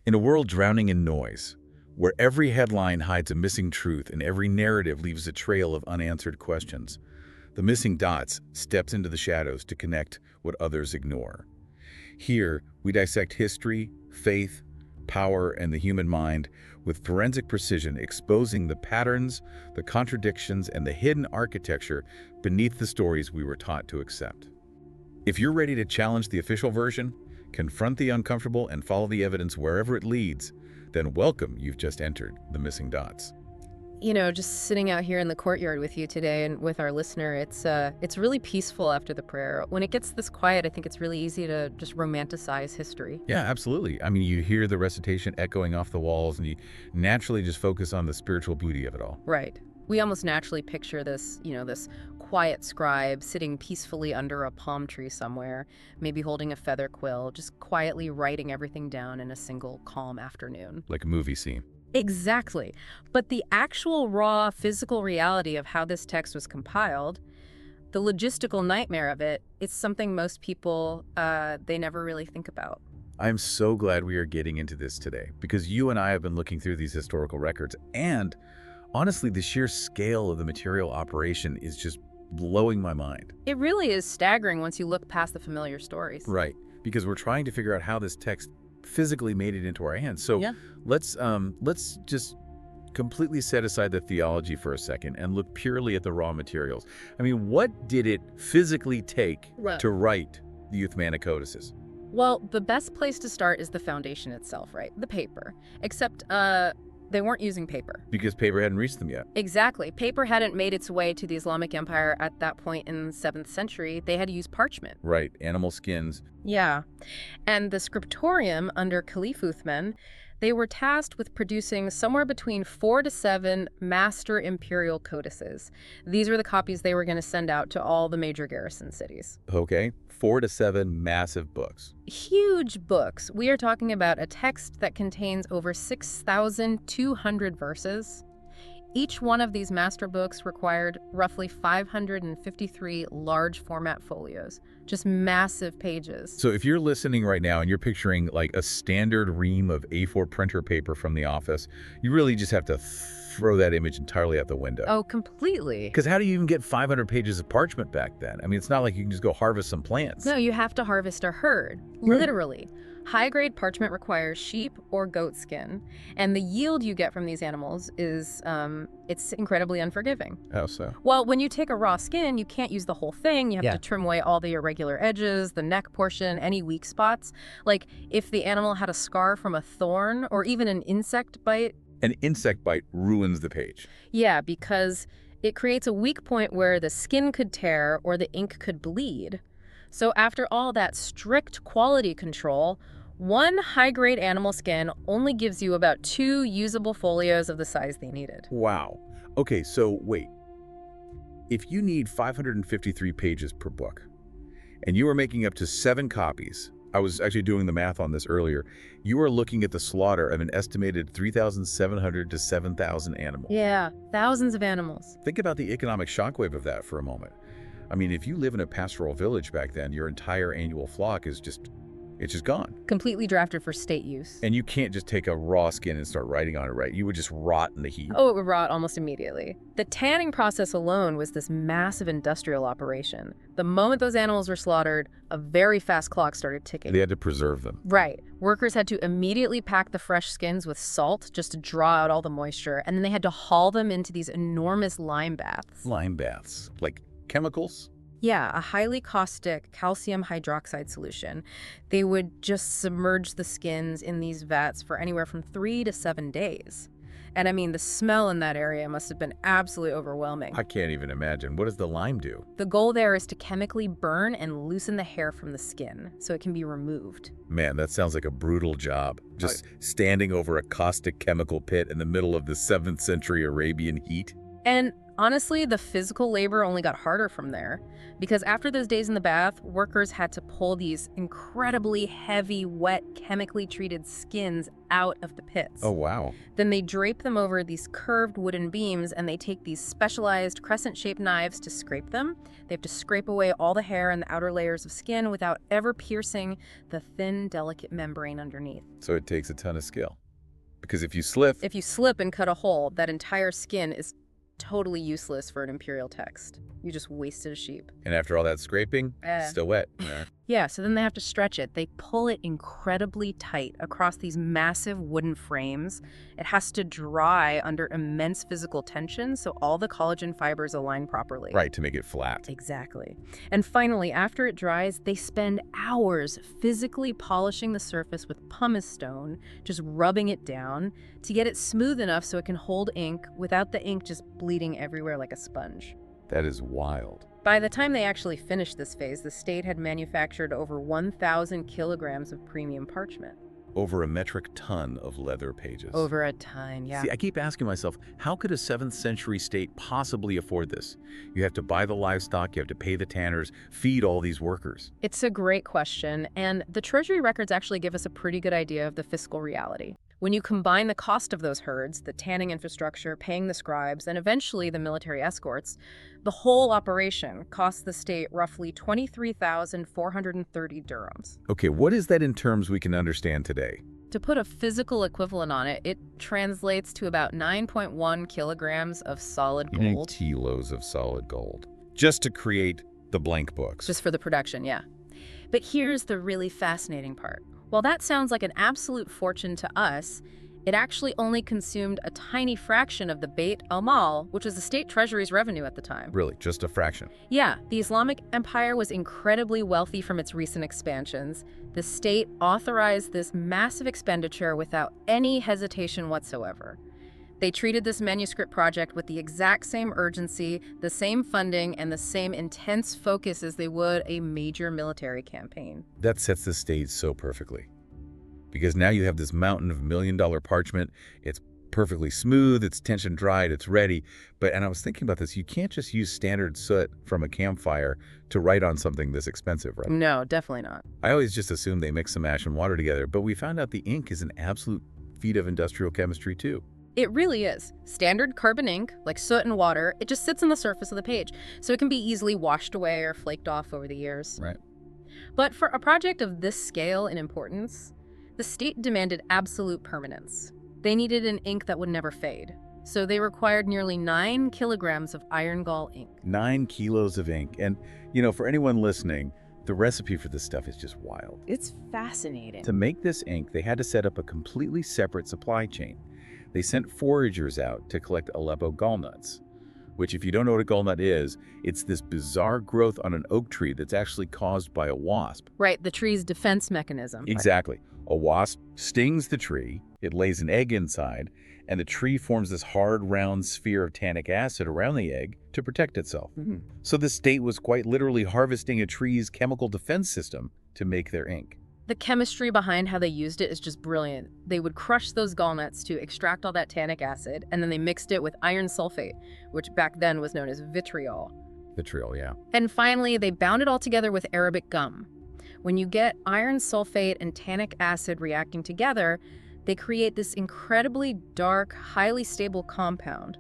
In a world drowning in noise, where every headline hides a missing truth and every narrative leaves a trail of unanswered questions, the Missing Dots steps into the shadows to connect what others ignore. Here, we dissect history, faith, power, and the human mind with forensic precision, exposing the patterns, the contradictions, and the hidden architecture beneath the stories we were taught to accept. If you're ready to challenge the official version, confront the uncomfortable, and follow the evidence wherever it leads, then welcome, you've just entered the Missing Dots. You know, just sitting out here in the courtyard with you today and with our listener, it's really peaceful after the prayer. When it gets this quiet, I think it's really easy to just romanticize history. Yeah, absolutely. I mean, you hear the recitation echoing off the walls, and you naturally just focus on the spiritual beauty of it all. Right. We almost naturally picture this, this quiet scribe sitting peacefully under a palm tree somewhere, maybe holding a feather quill, just quietly writing everything down in a single calm afternoon. Like a movie scene. Exactly. But the actual raw physical reality of how this text was compiled, the logistical nightmare of it, it's something most people, they never really think about. I'm so glad we are getting into this today, because you and I have been looking through these historical records, and honestly, the sheer scale of the material operation is just blowing my mind. It really is staggering once you look past the familiar stories. Right, because we're trying to figure out how this text physically made it into our hands. So yeah. let's just completely set aside the theology for a second and look purely at the raw materials. I mean, what did it physically take to write the Uthmanic codices? Well, the best place to start is the foundation itself, right? The paper. Except, they weren't using paper. Because paper hadn't reached them yet. Exactly. Paper hadn't made its way to the Islamic Empire at that point in the 7th century. They had to use parchment. Right, animal skins. Yeah. And the scriptorium under Caliph Uthman, they were tasked with producing somewhere between 4 to 7 master imperial codices. These were the copies they were going to send out to all the major garrison cities. Okay, 4 to 7 massive books. Huge books. We are talking about a text that contains over 6,200 verses. Each one of these master books required roughly 553 large format folios, just massive pages. So if you're listening right now and you're picturing like a standard ream of A4 printer paper from the office, you really just have to throw that image entirely out the window. Oh, completely. Because how do you even get 500 pages of parchment back then? I mean, it's not like you can just go harvest some plants. No, you have to harvest a herd, literally. High-grade parchment requires sheep or goat skin, and the yield you get from these animals is, it's incredibly unforgiving. How so? Well, when you take a raw skin, you can't use the whole thing. You have to trim away all the irregular edges, the neck portion, any weak spots. Like, if the animal had a scar from a thorn or even an insect bite. An insect bite ruins the page. Yeah, because it creates a weak point where the skin could tear or the ink could bleed. So after all that strict quality control, one high-grade animal skin only gives you about 2 usable folios of the size they needed. Wow. Okay, so wait. If you need 553 pages per book, and you are making up to 7 copies, I was actually doing the math on this earlier, you are looking at the slaughter of an estimated 3,700 to 7,000 animals. Yeah, thousands of animals. Think about the economic shockwave of that for a moment. I mean, if you live in a pastoral village back then, your entire annual flock is just gone. Completely drafted for state use. And you can't just take a raw skin and start writing on it, right? You would just rot in the heat. Oh, it would rot almost immediately. The tanning process alone was this massive industrial operation. The moment those animals were slaughtered, a very fast clock started ticking. They had to preserve them. Right. Workers had to immediately pack the fresh skins with salt just to draw out all the moisture, and then they had to haul them into these enormous lime baths. Lime baths? Like chemicals? Yeah, a highly caustic calcium hydroxide solution. They would just submerge the skins in these vats for anywhere from 3 to 7 days. And I mean, the smell in that area must have been absolutely overwhelming. I can't even imagine. What does the lime do? The goal there is to chemically burn and loosen the hair from the skin so it can be removed. Man, that sounds like a brutal job. Just standing over a caustic chemical pit in the middle of the 7th century Arabian heat. And Honestly, the physical labor only got harder from there, because after those days in the bath, workers had to pull these incredibly heavy, wet, chemically treated skins out of the pits. Oh, wow. Then they drape them over these curved wooden beams, and they take these specialized crescent-shaped knives to scrape them. They have to scrape away all the hair and the outer layers of skin without ever piercing the thin, delicate membrane underneath. So it takes a ton of skill. Because if you slip... If you slip and cut a hole, that entire skin is totally useless for an imperial text. You just wasted a sheep. And after all that scraping, still wet. Yeah, so then they have to stretch it. They pull it incredibly tight across these massive wooden frames. It has to dry under immense physical tension so all the collagen fibers align properly. Right, to make it flat. Exactly. And finally, after it dries, they spend hours physically polishing the surface with pumice stone, just rubbing it down to get it smooth enough so it can hold ink without the ink just bleeding everywhere like a sponge. That is wild. By the time they actually finished this phase, the state had manufactured over 1,000 kilograms of premium parchment. Over a metric ton of leather pages. Over a ton, yeah. See, I keep asking myself, how could a 7th century state possibly afford this? You have to buy the livestock, you have to pay the tanners, feed all these workers. It's a great question, and the treasury records actually give us a pretty good idea of the fiscal reality. When you combine the cost of those herds, the tanning infrastructure, paying the scribes, and eventually the military escorts, the whole operation costs the state roughly 23,430 dirhams. Okay, what is that in terms we can understand today? To put a physical equivalent on it, it translates to about 9.1 kilograms of solid gold. Kilos of solid gold. Just to create the blank books. Just for the production, yeah. But here's the really fascinating part. While that sounds like an absolute fortune to us, it actually only consumed a tiny fraction of the Bait al-Mal, which was the state treasury's revenue at the time. Really, just a fraction? Yeah, the Islamic Empire was incredibly wealthy from its recent expansions. The state authorized this massive expenditure without any hesitation whatsoever. They treated this manuscript project with the exact same urgency, the same funding, and the same intense focus as they would a major military campaign. That sets the stage so perfectly. Because now you have this mountain of million-dollar parchment. It's perfectly smooth, it's tension dried, it's ready. And I was thinking about this, you can't just use standard soot from a campfire to write on something this expensive, right? No, definitely not. I always just assumed they mix some ash and water together, but we found out the ink is an absolute feat of industrial chemistry too. It really is. Standard carbon ink, like soot and water, it just sits on the surface of the page, so it can be easily washed away or flaked off over the years. Right. But for a project of this scale and importance, the state demanded absolute permanence. They needed an ink that would never fade, so they required nearly 9 kilograms of iron gall ink. 9 kilos of ink. And, for anyone listening, the recipe for this stuff is just wild. It's fascinating. To make this ink, they had to set up a completely separate supply chain. They sent foragers out to collect Aleppo gallnuts, which, if you don't know what a gallnut is, it's this bizarre growth on an oak tree that's actually caused by a wasp. Right, the tree's defense mechanism. Exactly. A wasp stings the tree, it lays an egg inside, and the tree forms this hard, round sphere of tannic acid around the egg to protect itself. So the state was quite literally harvesting a tree's chemical defense system to make their ink. The chemistry behind how they used it is just brilliant. They would crush those gallnuts to extract all that tannic acid, and then they mixed it with iron sulfate, which back then was known as vitriol. Vitriol, yeah. And finally, they bound it all together with Arabic gum. When you get iron sulfate and tannic acid reacting together, they create this incredibly dark, highly stable compound.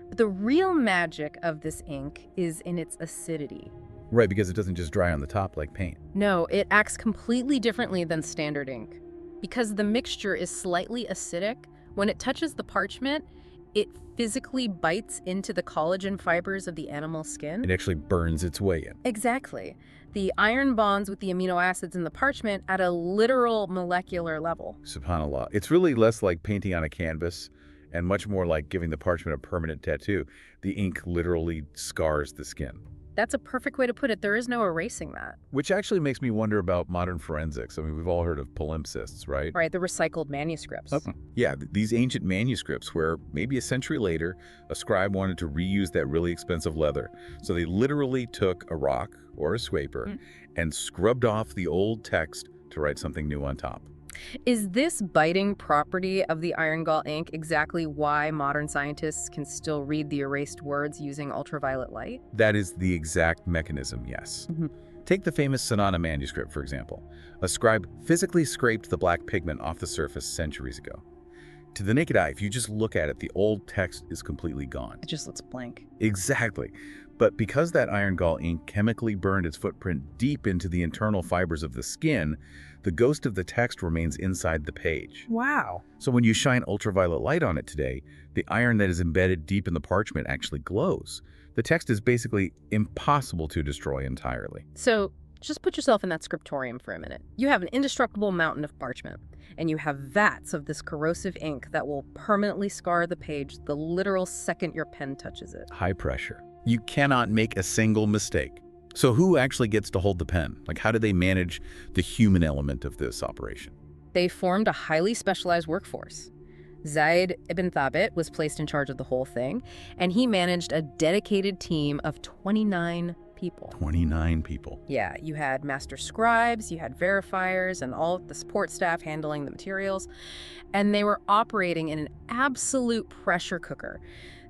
But the real magic of this ink is in its acidity. Right, because it doesn't just dry on the top like paint. No, it acts completely differently than standard ink. Because the mixture is slightly acidic, when it touches the parchment, it physically bites into the collagen fibers of the animal skin. It actually burns its way in. Exactly. The iron bonds with the amino acids in the parchment at a literal molecular level. SubhanAllah. It's really less like painting on a canvas and much more like giving the parchment a permanent tattoo. The ink literally scars the skin. That's a perfect way to put it. There is no erasing that. Which actually makes me wonder about modern forensics. I mean, we've all heard of palimpsests, right? Right, the recycled manuscripts. Yeah, these ancient manuscripts where maybe a century later, a scribe wanted to reuse that really expensive leather. So they literally took a rock or a scraper and scrubbed off the old text to write something new on top. Is this biting property of the iron gall ink exactly why modern scientists can still read the erased words using ultraviolet light? That is the exact mechanism, yes. Take the famous Sonata manuscript, for example. A scribe physically scraped the black pigment off the surface centuries ago. To the naked eye, if you just look at it, the old text is completely gone. It just looks blank. Exactly. But because that iron gall ink chemically burned its footprint deep into the internal fibers of the skin, the ghost of the text remains inside the page. Wow. So when you shine ultraviolet light on it today, the iron that is embedded deep in the parchment actually glows. The text is basically impossible to destroy entirely. So just put yourself in that scriptorium for a minute. You have an indestructible mountain of parchment, and you have vats of this corrosive ink that will permanently scar the page the literal second your pen touches it. High pressure. You cannot make a single mistake. So who actually gets to hold the pen? Like, how do they manage the human element of this operation? They formed a highly specialized workforce. Zayd ibn Thabit was placed in charge of the whole thing, and he managed a dedicated team of 29 people. 29 people. Yeah, you had master scribes, you had verifiers, and all the support staff handling the materials, and they were operating in an absolute pressure cooker.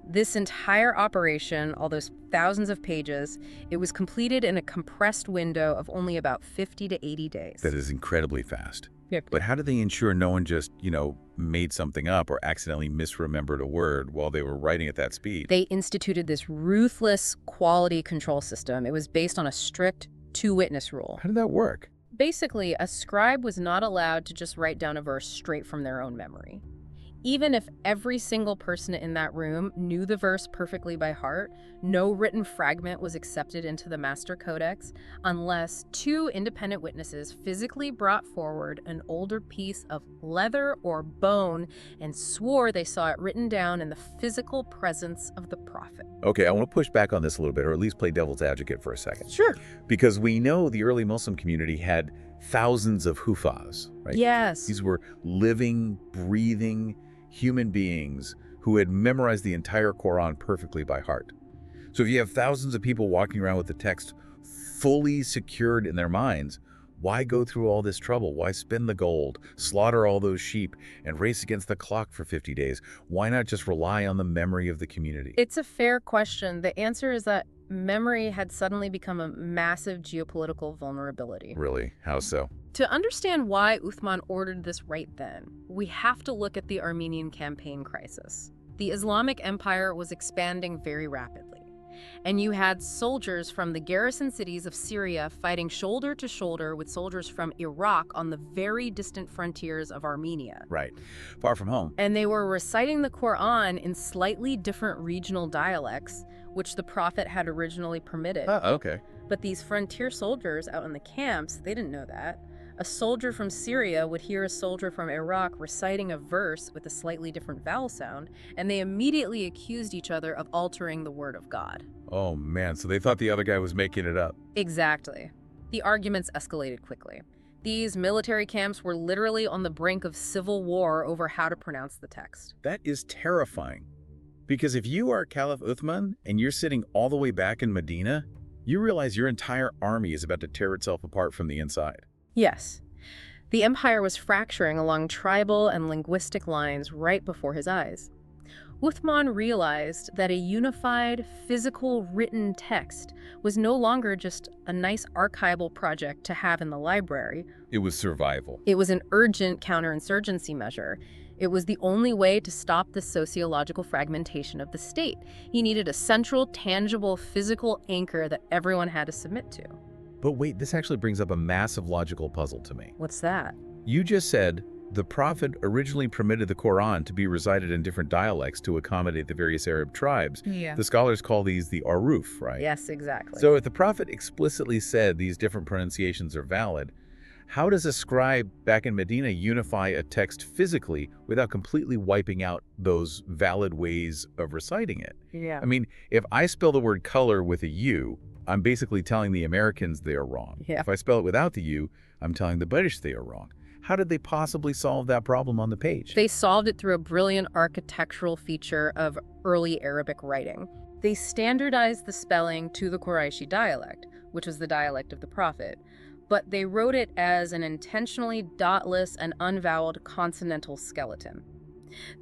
This entire operation, all those thousands of pages, it was completed in a compressed window of only about 50 to 80 days. That is incredibly fast. Yep. But how do they ensure no one just, made something up or accidentally misremembered a word while they were writing at that speed? They instituted this ruthless quality control system. It was based on a strict two-witness rule. How did that work? Basically, a scribe was not allowed to just write down a verse straight from their own memory. Even if every single person in that room knew the verse perfectly by heart, no written fragment was accepted into the master codex unless two independent witnesses physically brought forward an older piece of leather or bone and swore they saw it written down in the physical presence of the prophet. Okay, I want to push back on this a little bit, or at least play devil's advocate for a second. Sure. Because we know the early Muslim community had thousands of hufaz, right? Yes. These were living, breathing human beings who had memorized the entire Quran perfectly by heart. So if you have thousands of people walking around with the text fully secured in their minds, why go through all this trouble? Why spend the gold, slaughter all those sheep, and race against the clock for 50 days? Why not just rely on the memory of the community? It's a fair question. The answer is that memory had suddenly become a massive geopolitical vulnerability. Really? How so? To understand why Uthman ordered this right then, we have to look at the Armenian campaign crisis. The Islamic Empire was expanding very rapidly, and you had soldiers from the garrison cities of Syria fighting shoulder to shoulder with soldiers from Iraq on the very distant frontiers of Armenia. Right. Far from home. And they were reciting the Quran in slightly different regional dialects, which the prophet had originally permitted. Oh, okay. But these frontier soldiers out in the camps, they didn't know that. A soldier from Syria would hear a soldier from Iraq reciting a verse with a slightly different vowel sound, and they immediately accused each other of altering the word of God. Oh man, so they thought the other guy was making it up. Exactly. The arguments escalated quickly. These military camps were literally on the brink of civil war over how to pronounce the text. That is terrifying. Because if you are Caliph Uthman and you're sitting all the way back in Medina, you realize your entire army is about to tear itself apart from the inside. Yes. The empire was fracturing along tribal and linguistic lines right before his eyes. Uthman realized that a unified, physical, written text was no longer just a nice archival project to have in the library. It was survival. It was an urgent counterinsurgency measure. It was the only way to stop the sociological fragmentation of the state. He needed a central, tangible, physical anchor that everyone had to submit to. But wait, this actually brings up a massive logical puzzle to me. What's that? You just said the prophet originally permitted the Quran to be recited in different dialects to accommodate the various Arab tribes. Yeah. The scholars call these the aruf, right? Yes, exactly. So if the prophet explicitly said these different pronunciations are valid, how does a scribe back in Medina unify a text physically without completely wiping out those valid ways of reciting it? Yeah. I mean, if I spell the word color with a U, I'm basically telling the Americans they are wrong. Yeah. If I spell it without the U, I'm telling the British they are wrong. How did they possibly solve that problem on the page? They solved it through a brilliant architectural feature of early Arabic writing. They standardized the spelling to the Qurayshi dialect, which was the dialect of the prophet. but they wrote it as an intentionally dotless and unvoweled consonantal skeleton.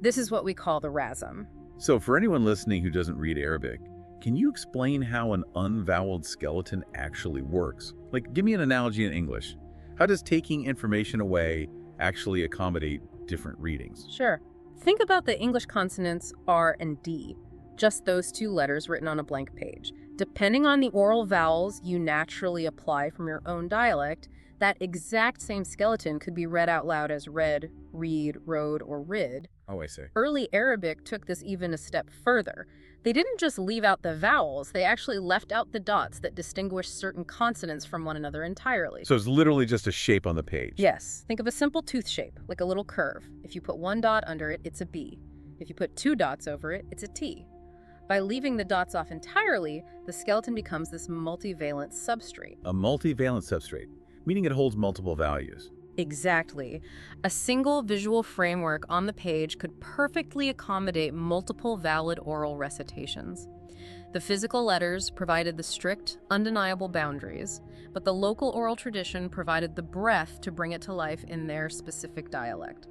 This is what we call the rasm. So for anyone listening who doesn't read Arabic, can you explain how an unvoweled skeleton actually works? Like, give me an analogy in English. How does taking information away actually accommodate different readings? Sure. Think about the English consonants R and D, just those two letters written on a blank page. Depending on the oral vowels you naturally apply from your own dialect, that exact same skeleton could be read out loud as read, read, rode, or rid. Oh, I see. Early Arabic took this even a step further. They didn't just leave out the vowels, they actually left out the dots that distinguish certain consonants from one another entirely. So it's literally just a shape on the page. Yes, think of a simple tooth shape, like a little curve. If you put one dot under it, it's a B. If you put two dots over it, it's a T. By leaving the dots off entirely, the skeleton becomes this multivalent substrate. A multivalent substrate, meaning it holds multiple values. Exactly. A single visual framework on the page could perfectly accommodate multiple valid oral recitations. The physical letters provided the strict, undeniable boundaries, but the local oral tradition provided the breadth to bring it to life in their specific dialect.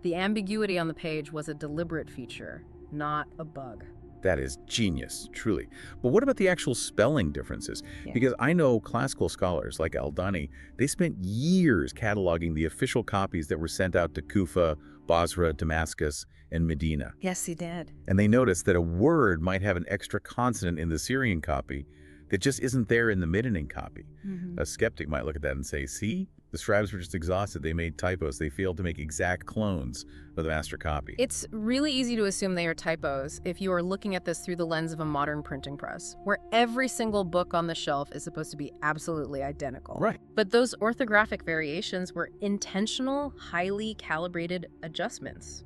The ambiguity on the page was a deliberate feature, not a bug. That is genius, truly. But what about the actual spelling differences? Yeah. Because I know classical scholars like Aldani, they spent years cataloging the official copies that were sent out to Kufa, Basra, Damascus, and Medina. Yes, he did. And they noticed that a word might have an extra consonant in the Syrian copy that just isn't there in the Medinan copy. A skeptic might look at that and say, see, the scribes were just exhausted. They made typos. They failed to make exact clones of the master copy. It's really easy to assume they are typos if you are looking at this through the lens of a modern printing press, where every single book on the shelf is supposed to be absolutely identical. Right. But those orthographic variations were intentional, highly calibrated adjustments.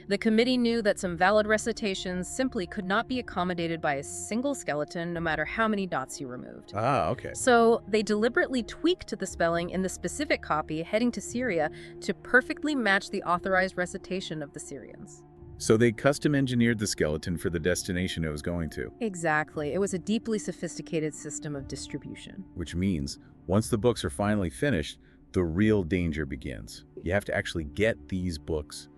The committee knew that some valid recitations simply could not be accommodated by a single skeleton, no matter how many dots you removed. Ah, okay. So they deliberately tweaked the spelling in the specific copy heading to Syria to perfectly match the authorized recitation of the Syrians. So they custom engineered the skeleton for the destination it was going to. Exactly. It was a deeply sophisticated system of distribution. Which means once the books are finally finished, the real danger begins. You have to actually get these books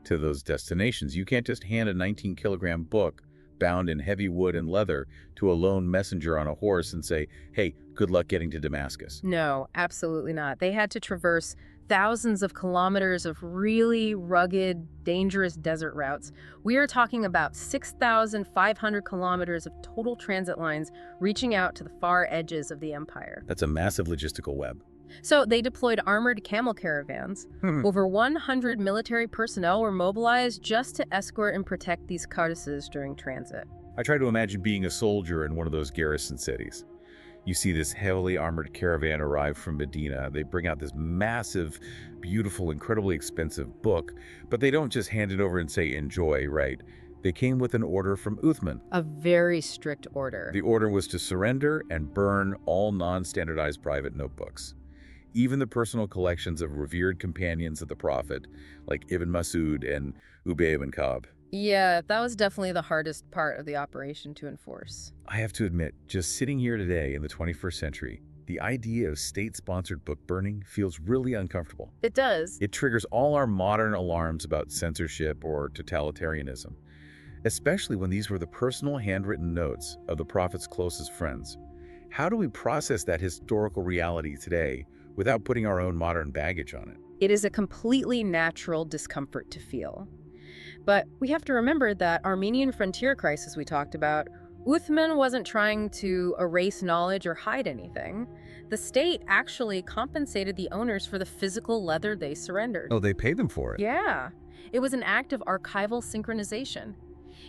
to those destinations. You can't just hand a 19-kilogram book bound in heavy wood and leather to a lone messenger on a horse and say, hey, good luck getting to Damascus. No, absolutely not. They had to traverse thousands of kilometers of really rugged, dangerous desert routes. We are talking about 6,500 kilometers of total transit lines reaching out to the far edges of the empire. That's a massive logistical web. So they deployed armored camel caravans. Over 100 military personnel were mobilized just to escort and protect these codices during transit. I try to imagine being a soldier in one of those garrison cities. You see this heavily armored caravan arrive from Medina. They bring out this massive, beautiful, incredibly expensive book, but they don't just hand it over and say, enjoy, right? They came with an order from Uthman. A very strict order. The order was to surrender and burn all non-standardized private notebooks. Even the personal collections of revered companions of the Prophet, like Ibn Masud and Ubay ibn Ka'b. Yeah, that was definitely the hardest part of the operation to enforce. I have to admit, just sitting here today in the 21st century, the idea of state-sponsored book burning feels really uncomfortable. It does. It triggers all our modern alarms about censorship or totalitarianism, especially when these were the personal handwritten notes of the Prophet's closest friends. How do we process that historical reality today without putting our own modern baggage on it? It is a completely natural discomfort to feel. But we have to remember that Armenian frontier crisis we talked about, Uthman wasn't trying to erase knowledge or hide anything. The state actually compensated the owners for the physical leather they surrendered. Oh, they paid them for it? Yeah. It was an act of archival synchronization.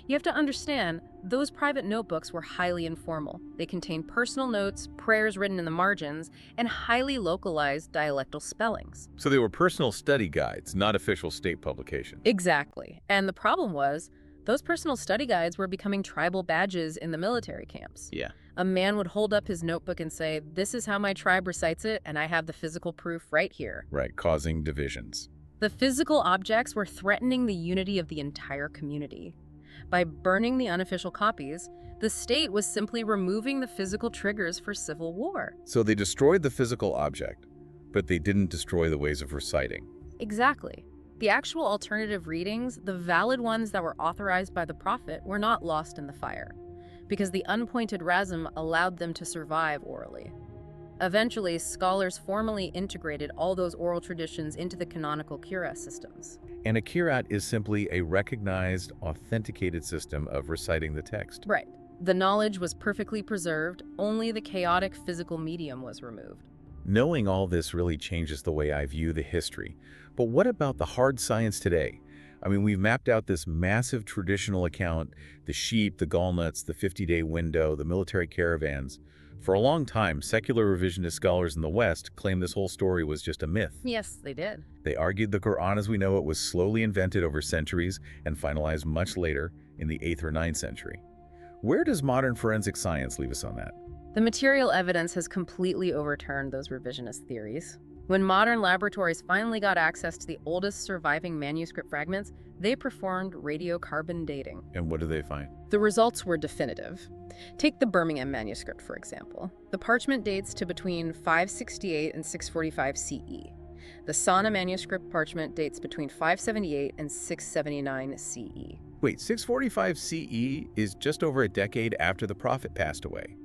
You have to understand, those private notebooks were highly informal. They contained personal notes, prayers written in the margins, and highly localized dialectal spellings. So they were personal study guides, not official state publications. Exactly. And the problem was, those personal study guides were becoming tribal badges in the military camps. Yeah. A man would hold up his notebook and say, this is how my tribe recites it, and I have the physical proof right here. Right, causing divisions. The physical objects were threatening the unity of the entire community. By burning the unofficial copies, the state was simply removing the physical triggers for civil war. So they destroyed the physical object, but they didn't destroy the ways of reciting. Exactly. The actual alternative readings, the valid ones that were authorized by the prophet, were not lost in the fire, because the unpointed rasm allowed them to survive orally. Eventually, scholars formally integrated all those oral traditions into the canonical Qur'an systems. And a Qur'an is simply a recognized, authenticated system of reciting the text. Right. The knowledge was perfectly preserved, only the chaotic physical medium was removed. Knowing all this really changes the way I view the history. But what about the hard science today? I mean, we've mapped out this massive traditional account, the sheep, the gallnuts, the 50-day window, the military caravans. For a long time, secular revisionist scholars in the West claimed this whole story was just a myth. Yes, they did. They argued the Quran as we know it was slowly invented over centuries and finalized much later in the 8th or 9th century. Where does modern forensic science leave us on that? The material evidence has completely overturned those revisionist theories. When modern laboratories finally got access to the oldest surviving manuscript fragments, they performed radiocarbon dating. And what did they find? The results were definitive. Take the Birmingham manuscript, for example. The parchment dates to between 568 and 645 CE. The Sana manuscript parchment dates between 578 and 679 CE. Wait, 645 CE is just over a decade after the prophet passed away.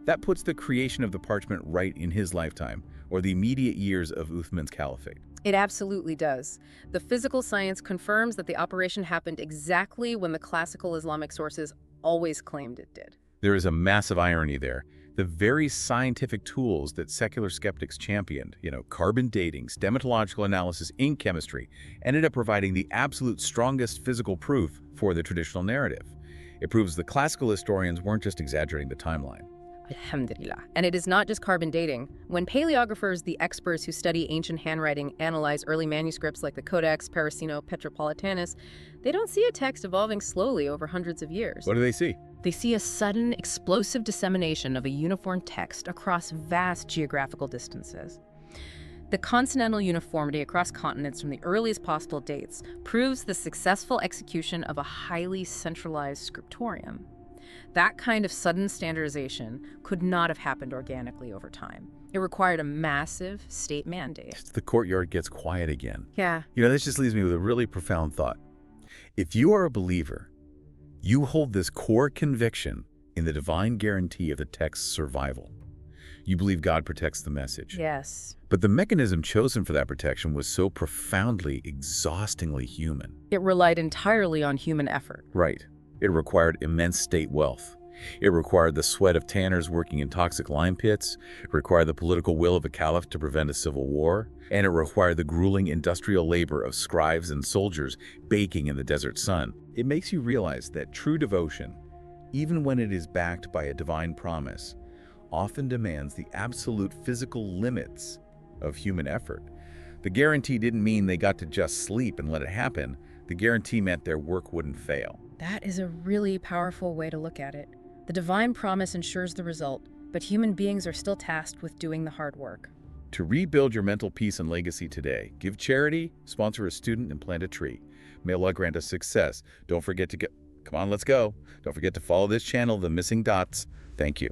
That puts the creation of the parchment right in his lifetime, or the immediate years of Uthman's caliphate. It absolutely does. The physical science confirms that the operation happened exactly when the classical Islamic sources always claimed it did. There is a massive irony there. The very scientific tools that secular skeptics championed, carbon dating, stematological analysis, ink chemistry, ended up providing the absolute strongest physical proof for the traditional narrative. It proves the classical historians weren't just exaggerating the timeline. Alhamdulillah. And it is not just carbon dating. When paleographers, the experts who study ancient handwriting, analyze early manuscripts like the Codex Parisino-Petropolitanus, they don't see a text evolving slowly over hundreds of years. What do they see? They see a sudden, explosive dissemination of a uniform text across vast geographical distances. The continental uniformity across continents from the earliest possible dates proves the successful execution of a highly centralized scriptorium. That kind of sudden standardization could not have happened organically over time. It required a massive state mandate. The courtyard gets quiet again. Yeah. This just leaves me with a really profound thought. If you are a believer, you hold this core conviction in the divine guarantee of the text's survival. You believe God protects the message. Yes. But the mechanism chosen for that protection was so profoundly, exhaustingly human. It relied entirely on human effort. Right. It required immense state wealth. It required the sweat of tanners working in toxic lime pits. It required the political will of a caliph to prevent a civil war. And it required the grueling industrial labor of scribes and soldiers baking in the desert sun. It makes you realize that true devotion, even when it is backed by a divine promise, often demands the absolute physical limits of human effort. The guarantee didn't mean they got to just sleep and let it happen. The guarantee meant their work wouldn't fail. That is a really powerful way to look at it. The divine promise ensures the result, but human beings are still tasked with doing the hard work. To rebuild your mental peace and legacy today, give charity, sponsor a student, and plant a tree. May Allah grant us success. Don't forget to come on, let's go. Don't forget to follow this channel, The Missing Dots. Thank you.